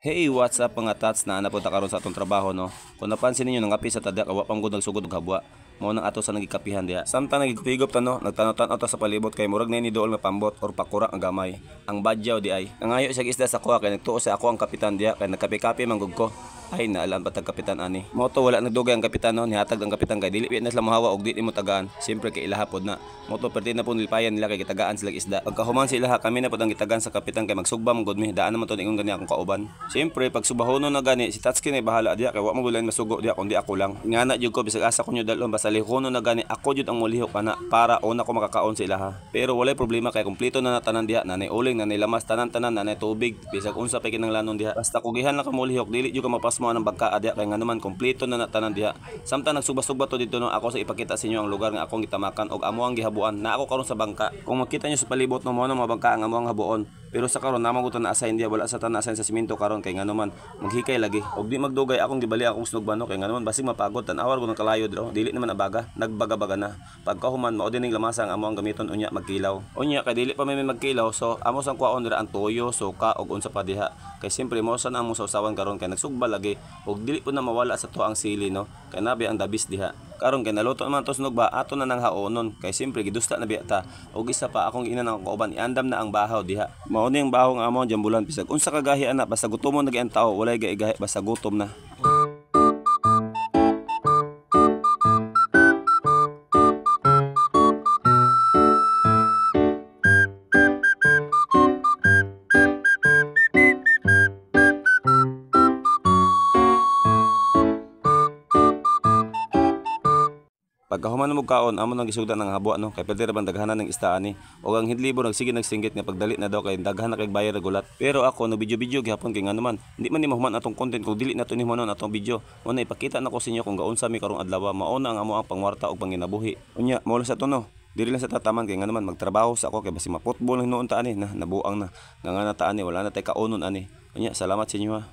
Hey, what's up mga tats na napunta karon sa atong trabaho no. Kung napansin niyo nangapi sa tadya kawa pang gud nagsugod og habwa. Mao nang ato sa nagikapihan diha. Samtang nagigpigop ta no, nagtanaw-tanaw ta sa palibot kay murag na ni dool nga pambot or pakura ang gamay. Ang badyaw di ay. Nangayo siya isda sa kuha kay nagtuo sa ako ang kapitan diha kay nagkapi-kapi manggug ko. Ay naalam pa tag kapitan ani. Mao to wala nagdugay ang kapitan no, nihatag ang kapitan kay dili na sila mohawa og di mo tagaan. Siyempre kay ilahapod na. Mao to perti na pud nilpayan nila kay gitagaan sila isda. Pagkahuman sila kami na pud ang gitagan sa kapitan kay magsugba gud mi. Daan naman to ingon gani akong kauban. Siyempre pag subahono na gani si Tatsuki na bahala diha kay wa mo gulan masugo diha kundi ako lang. Ingana jud ko bisag asa ko nyo dalon basta lihono na gani ako jud ang molihok kana para una ko makakaon sa ilaha. Pero walay problema kay kumpleto na natanan diha, nanay uling, nanay lamas, tanan-tanan, nanay tubig, bisag unsa pa kinahanglanon diha. Basta kugihan lang ka molihok, dili jud ka mapasmo ng bagka diha kay nga naman kumpleto na natanan diha. Samtang nagsugba-sugba to dito no, ako sa ipakita sa inyo ang lugar nga akong gitamakan og amo ang gihabuan na ako karon sa bangka. Kung makita niyo sa palibot no mo mga bangka ang amo ang habuon. Pero sa karon namang gutan na assign diha wala sa tan assign sa simento karon kay nga naman maghikay lagi. Og di magdugay akong gibali akong sunugbano kay nga naman basig mapagod tan-awar ko ng kalayo dro. Dili naman abaga, nagbaga-baga na. Pagkahuman mao din ning lamasa ang amo ang gamiton unya magkilaw. Unya kay dili pa may magkilaw so amo sang kuhaon dira ang toyo, suka og unsa pa diha. Kay simpre mo sa nang musawsawan karon kay nagsugba lagi og dili po na mawala sa to ang sili no. Kay nabi ang dabis diha. Karon kay naluto naman to sunog ba ato na nang haonon kay simpre gidusta na biya ta. Og isa pa akong ina nang kauban iandam na ang bahaw diha. Mao ni ang bahaw nga amo ang jambulan bisag unsa ka gahi ana basta gutomon na gyud ang tawo walay gahi basta gutom na. Pagkahuman mo kaon amo nang gisugdan ng habwa no kay pwede ra bang daghanan ng isda ani og ang hidlibo nagsige nagsinggit nga pagdali na daw kay daghan na kay bayar gulat. Pero ako no video gihapon kay nga naman hindi man ni mahuman atong content kung dili nato ni manon atong video. Mo na ipakita nako sa inyo kung gaunsa mi karong adlaw mao na ang amo ang pangwarta og panginabuhi. Unya mao sa to no. Dili lang sa tataman kay nga naman magtrabaho sa ako kay basi ma-football noon ta ani na nabuang na nga na ta ani wala na tay kaunon ani. Unya salamat sa inyo ha.